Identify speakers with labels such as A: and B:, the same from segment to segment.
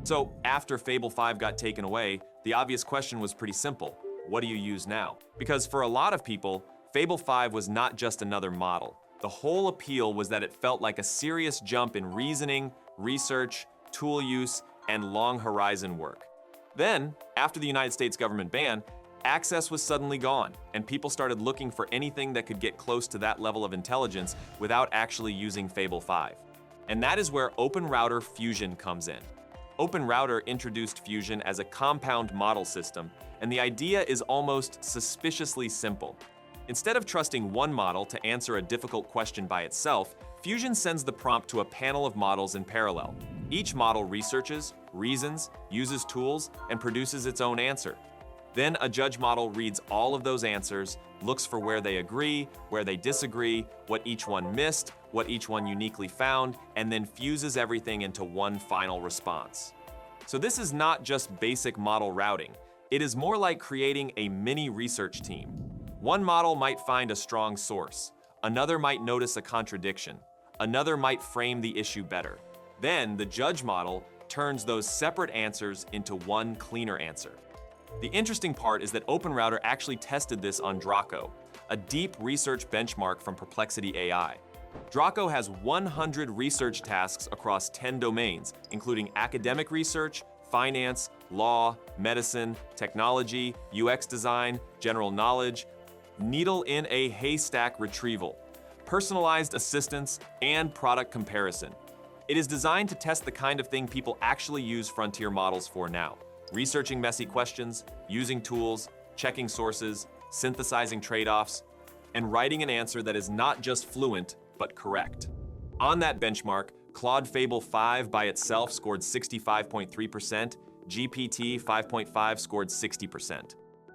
A: So after Fable 5 got taken away, the obvious question was pretty simple. What do you use now? Because for a lot of people, Fable 5 was not just another model. The whole appeal was that it felt like a serious jump in reasoning, research, tool use, and long horizon work. Then, after the United States government ban, access was suddenly gone, and people started looking for anything that could get close to that level of intelligence without actually using Fable 5. And that is where OpenRouter Fusion comes in. OpenRouter introduced Fusion as a compound model system, and the idea is almost suspiciously simple. Instead of trusting one model to answer a difficult question by itself, Fusion sends the prompt to a panel of models in parallel. Each model researches, reasons, uses tools, and produces its own answer. Then a judge model reads all of those answers, looks for where they agree, where they disagree, what each one missed, what each one uniquely found, and then fuses everything into one final response. So this is not just basic model routing. It is more like creating a mini research team. One model might find a strong source, another might notice a contradiction, another might frame the issue better. Then the judge model turns those separate answers into one cleaner answer. The interesting part is that OpenRouter actually tested this on DRACO, a deep research benchmark from Perplexity AI. DRACO has 100 research tasks across 10 domains, including academic research, finance, law, medicine, technology, UX design, general knowledge, needle in a haystack retrieval, personalized assistance, and product comparison. It is designed to test the kind of thing people actually use frontier models for now. Researching messy questions, using tools, checking sources, synthesizing trade-offs, and writing an answer that is not just fluent, but correct. On that benchmark, Claude Fable 5 by itself scored 65.3%, GPT 5.5 scored 60%.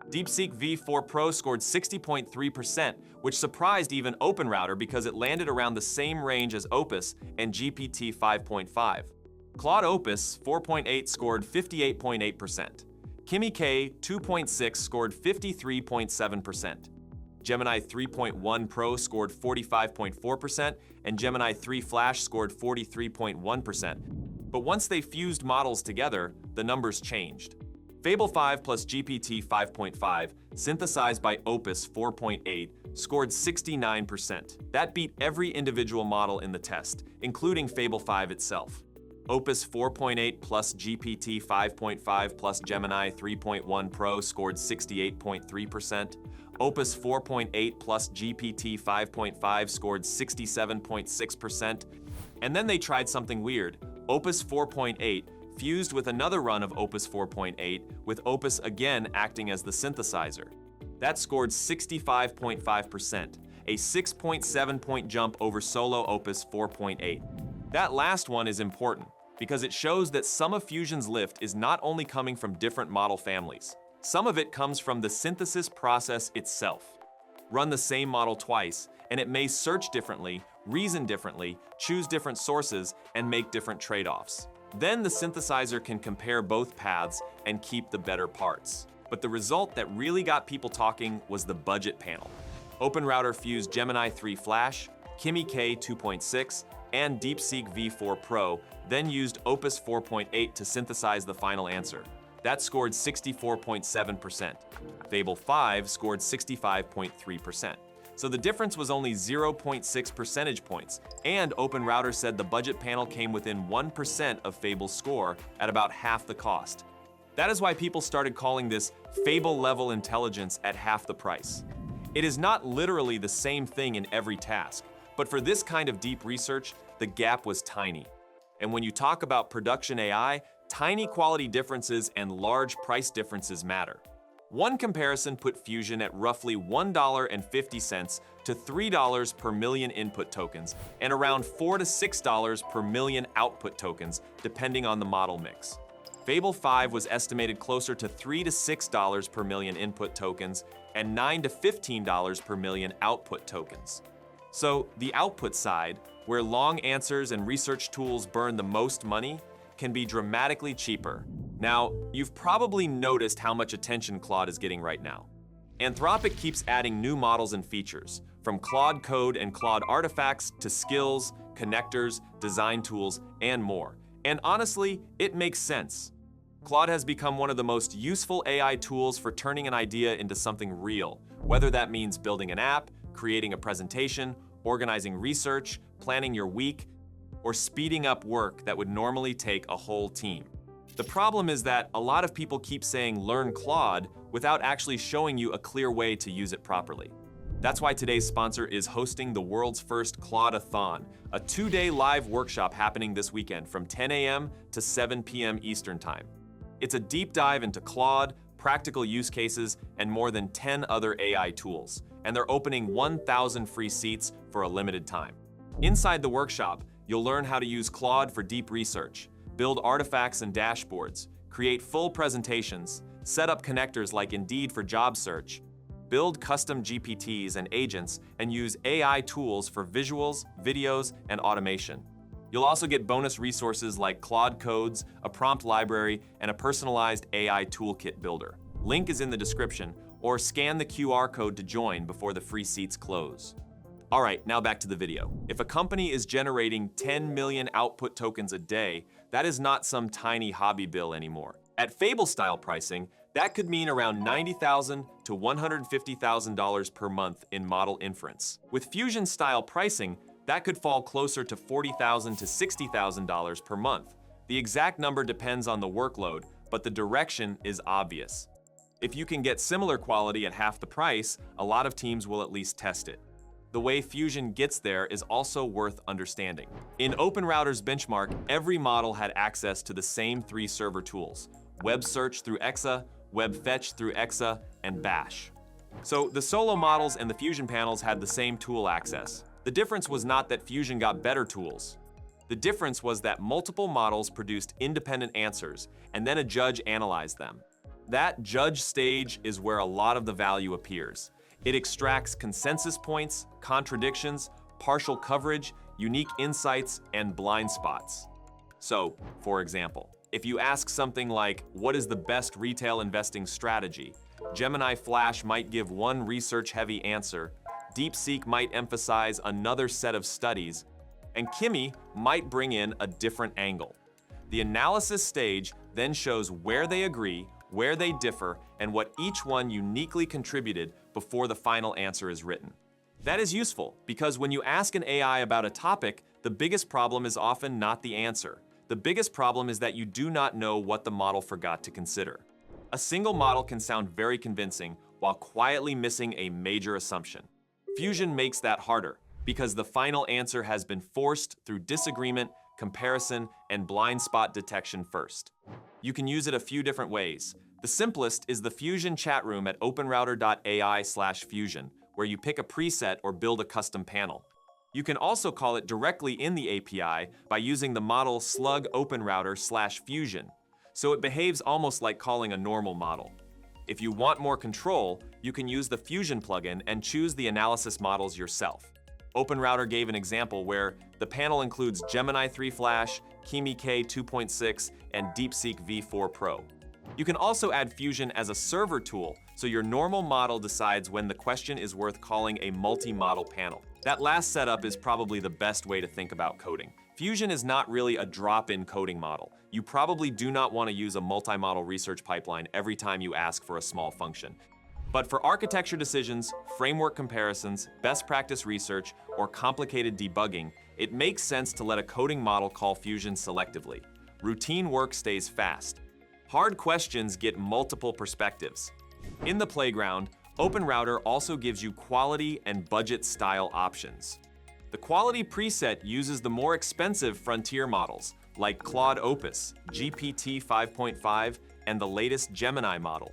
A: DeepSeek V4 Pro scored 60.3%, which surprised even OpenRouter because it landed around the same range as Opus and GPT 5.5. Claude Opus 4.8 scored 58.8%. Kimi K 2.6 scored 53.7%. Gemini 3.1 Pro scored 45.4%, and Gemini 3 Flash scored 43.1%. But once they fused models together, the numbers changed. Fable 5 plus GPT 5.5, synthesized by Opus 4.8, scored 69%. That beat every individual model in the test, including Fable 5 itself. Opus 4.8 plus GPT 5.5 plus Gemini 3.1 Pro scored 68.3%. Opus 4.8 plus GPT 5.5 scored 67.6%. And then they tried something weird. Opus 4.8 fused with another run of Opus 4.8, with Opus again acting as the synthesizer. That scored 65.5%, a 6.7-point jump over solo Opus 4.8. That last one is important because it shows that some of Fusion's lift is not only coming from different model families. Some of it comes from the synthesis process itself. Run the same model twice, and it may search differently, reason differently, choose different sources, and make different trade-offs. Then the synthesizer can compare both paths and keep the better parts. But the result that really got people talking was the budget panel. OpenRouter fused Gemini 3 Flash, Kimi K 2.6, and DeepSeek V4 Pro, then used Opus 4.8 to synthesize the final answer. That scored 64.7%. Fable 5 scored 65.3%. So the difference was only 0.6 percentage points, and OpenRouter said the budget panel came within 1% of Fable's score at about half the cost. That is why people started calling this Fable-level intelligence at half the price. It is not literally the same thing in every task, but for this kind of deep research, the gap was tiny. And when you talk about production AI, tiny quality differences and large price differences matter. One comparison put Fusion at roughly $1.50 to $3 per million input tokens, and around $4 to $6 per million output tokens, depending on the model mix. Fable 5 was estimated closer to $3 to $6 per million input tokens, and $9 to $15 per million output tokens. So the output side, where long answers and research tools burn the most money, can be dramatically cheaper. Now, you've probably noticed how much attention Claude is getting right now. Anthropic keeps adding new models and features, from Claude Code and Claude Artifacts to skills, connectors, design tools, and more. And honestly, it makes sense. Claude has become one of the most useful AI tools for turning an idea into something real, whether that means building an app, creating a presentation, organizing research, planning your week, or speeding up work that would normally take a whole team. The problem is that a lot of people keep saying learn Claude without actually showing you a clear way to use it properly. That's why today's sponsor is hosting the world's first Claude-a-thon, a 2-day live workshop happening this weekend from 10 a.m. to 7 p.m. Eastern Time. It's a deep dive into Claude, practical use cases, and more than 10 other AI tools, and they're opening 1,000 free seats for a limited time. Inside the workshop, you'll learn how to use Claude for deep research, build artifacts and dashboards, create full presentations, set up connectors like Indeed for job search, build custom GPTs and agents, and use AI tools for visuals, videos, and automation. You'll also get bonus resources like Claude codes, a prompt library, and a personalized AI toolkit builder. Link is in the description, or scan the QR code to join before the free seats close. All right, now back to the video. If a company is generating 10 million output tokens a day, that is not some tiny hobby bill anymore. At Fable-style pricing, that could mean around $90,000 to $150,000 per month in model inference. With Fusion-style pricing, that could fall closer to $40,000 to $60,000 per month. The exact number depends on the workload, but the direction is obvious. If you can get similar quality at half the price, a lot of teams will at least test it. The way Fusion gets there is also worth understanding. In OpenRouter's benchmark, every model had access to the same 3 server tools: Web Search through Exa, Web Fetch through Exa, and Bash. So the solo models and the Fusion panels had the same tool access. The difference was not that Fusion got better tools. The difference was that multiple models produced independent answers, and then a judge analyzed them. That judge stage is where a lot of the value appears. It extracts consensus points, contradictions, partial coverage, unique insights, and blind spots. So, for example, if you ask something like, what is the best retail investing strategy? Gemini Flash might give one research-heavy answer, DeepSeek might emphasize another set of studies, and Kimi might bring in a different angle. The analysis stage then shows where they agree, where they differ, and what each one uniquely contributed before the final answer is written. That is useful because when you ask an AI about a topic, the biggest problem is often not the answer. The biggest problem is that you do not know what the model forgot to consider. A single model can sound very convincing while quietly missing a major assumption. Fusion makes that harder because the final answer has been forced through disagreement, comparison, and blind spot detection first. You can use it a few different ways. The simplest is the Fusion chat room at openrouter.ai/fusion, where you pick a preset or build a custom panel. You can also call it directly in the API by using the model slug openrouter/fusion, so it behaves almost like calling a normal model. If you want more control, you can use the Fusion plugin and choose the analysis models yourself. OpenRouter gave an example where the panel includes Gemini 3 Flash, Kimi K 2.6, and DeepSeek V4 Pro. You can also add Fusion as a server tool, so your normal model decides when the question is worth calling a multi-model panel. That last setup is probably the best way to think about coding. Fusion is not really a drop-in coding model. You probably do not want to use a multi-model research pipeline every time you ask for a small function. But for architecture decisions, framework comparisons, best practice research, or complicated debugging, it makes sense to let a coding model call Fusion selectively. Routine work stays fast. Hard questions get multiple perspectives. In the playground, OpenRouter also gives you quality and budget style options. The quality preset uses the more expensive frontier models, like Claude Opus, GPT 5.5, and the latest Gemini model.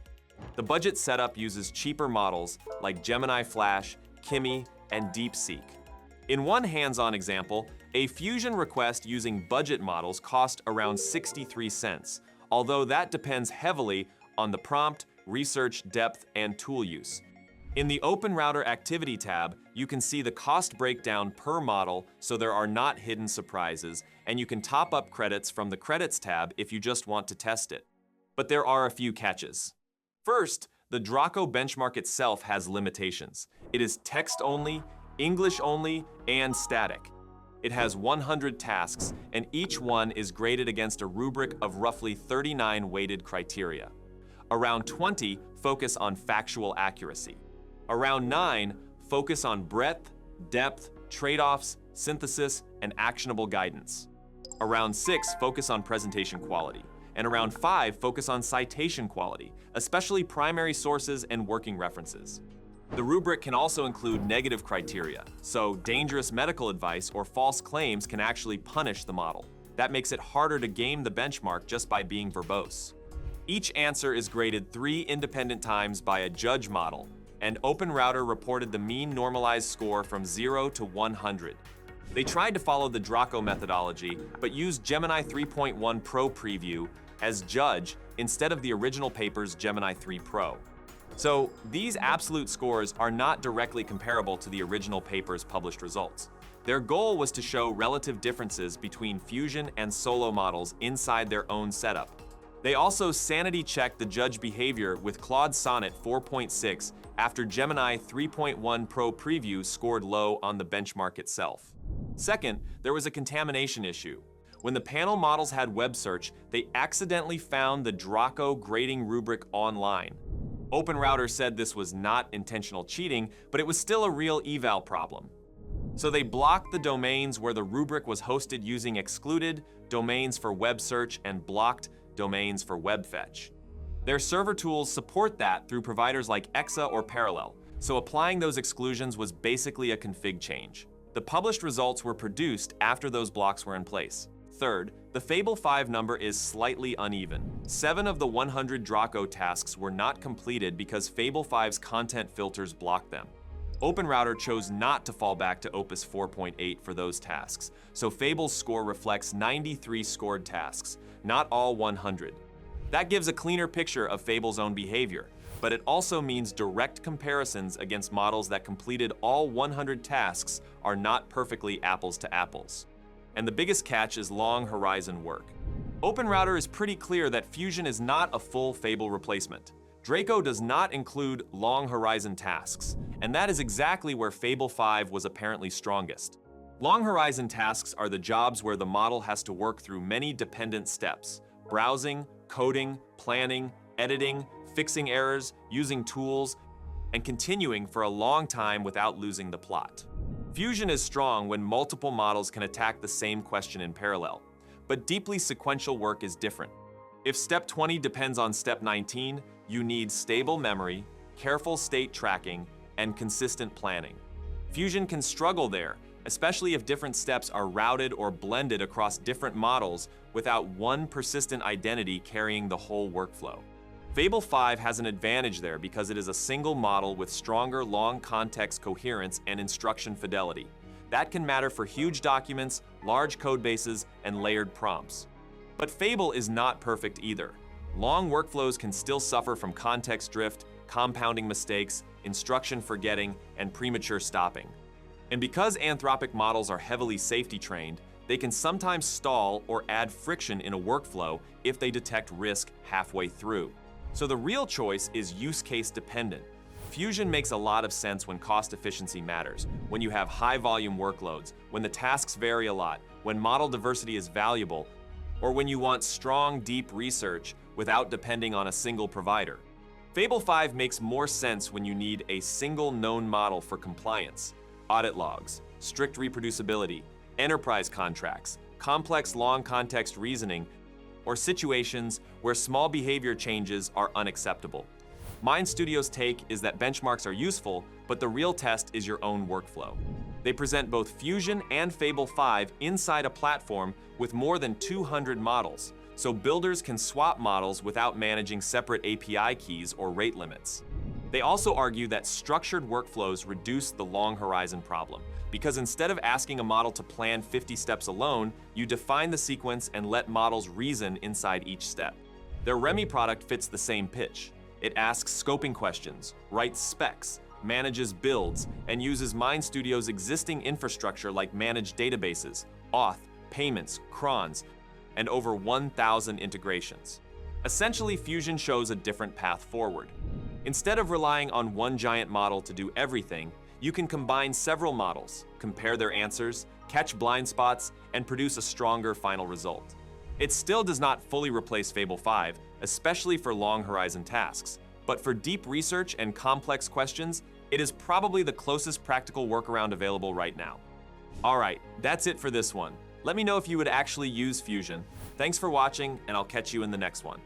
A: The budget setup uses cheaper models like Gemini Flash, Kimi, and DeepSeek. In one hands-on example, a Fusion request using budget models cost around 63 cents, although that depends heavily on the prompt, research depth, and tool use. In the OpenRouter Activity tab, you can see the cost breakdown per model so there are not hidden surprises, and you can top up credits from the Credits tab if you just want to test it. But there are a few catches. First, the DRACO benchmark itself has limitations. It is text-only, English-only, and static. It has 100 tasks, and each one is graded against a rubric of roughly 39 weighted criteria. Around 20 focus on factual accuracy. Around 9 focus on breadth, depth, trade-offs, synthesis, and actionable guidance. Around 6 focus on presentation quality. And around 5 focus on citation quality, especially primary sources and working references. The rubric can also include negative criteria, so dangerous medical advice or false claims can actually punish the model. That makes it harder to game the benchmark just by being verbose. Each answer is graded 3 independent times by a judge model, and OpenRouter reported the mean normalized score from 0 to 100. They tried to follow the DRACO methodology, but used Gemini 3.1 Pro preview as judge instead of the original paper's Gemini 3 Pro. So these absolute scores are not directly comparable to the original paper's published results. Their goal was to show relative differences between Fusion and Solo models inside their own setup. They also sanity checked the judge behavior with Claude Sonnet 4.6 after Gemini 3.1 Pro preview scored low on the benchmark itself. Second, there was a contamination issue. When the panel models had web search, they accidentally found the DRACO grading rubric online. OpenRouter said this was not intentional cheating, but it was still a real eval problem. So they blocked the domains where the rubric was hosted using excluded domains for web search and blocked domains for web fetch. Their server tools support that through providers like Exa or Parallel, so applying those exclusions was basically a config change. The published results were produced after those blocks were in place. Third, the Fable 5 number is slightly uneven. 7 of the 100 DRACO tasks were not completed because Fable 5's content filters blocked them. OpenRouter chose not to fall back to Opus 4.8 for those tasks, so Fable's score reflects 93 scored tasks, not all 100. That gives a cleaner picture of Fable's own behavior, but it also means direct comparisons against models that completed all 100 tasks are not perfectly apples to apples. And the biggest catch is long horizon work. OpenRouter is pretty clear that Fusion is not a full Fable replacement. DRACO does not include long horizon tasks, and that is exactly where Fable 5 was apparently strongest. Long horizon tasks are the jobs where the model has to work through many dependent steps: browsing, coding, planning, editing, fixing errors, using tools, and continuing for a long time without losing the plot. Fusion is strong when multiple models can attack the same question in parallel, but deeply sequential work is different. If step 20 depends on step 19, you need stable memory, careful state tracking, and consistent planning. Fusion can struggle there, especially if different steps are routed or blended across different models without one persistent identity carrying the whole workflow. Fable 5 has an advantage there because it is a single model with stronger long context coherence and instruction fidelity. That can matter for huge documents, large codebases, and layered prompts. But Fable is not perfect either. Long workflows can still suffer from context drift, compounding mistakes, instruction forgetting, and premature stopping. And because anthropic models are heavily safety trained, they can sometimes stall or add friction in a workflow if they detect risk halfway through. So the real choice is use case dependent. Fusion makes a lot of sense when cost efficiency matters, when you have high volume workloads, when the tasks vary a lot, when model diversity is valuable, or when you want strong, deep research without depending on a single provider. Fable 5 makes more sense when you need a single known model for compliance, audit logs, strict reproducibility, enterprise contracts, complex long context reasoning, or situations where small behavior changes are unacceptable. MindStudio's take is that benchmarks are useful, but the real test is your own workflow. They present both Fusion and Fable 5 inside a platform with more than 200 models, so builders can swap models without managing separate API keys or rate limits. They also argue that structured workflows reduce the long horizon problem, because instead of asking a model to plan 50 steps alone, you define the sequence and let models reason inside each step. Their REMI product fits the same pitch. It asks scoping questions, writes specs, manages builds, and uses MindStudio's existing infrastructure like managed databases, auth, payments, crons, and over 1,000 integrations. Essentially, Fusion shows a different path forward. Instead of relying on one giant model to do everything, you can combine several models, compare their answers, catch blind spots, and produce a stronger final result. It still does not fully replace Fable 5, especially for long horizon tasks, but for deep research and complex questions, it is probably the closest practical workaround available right now. Alright, that's it for this one. Let me know if you would actually use Fusion. Thanks for watching, and I'll catch you in the next one.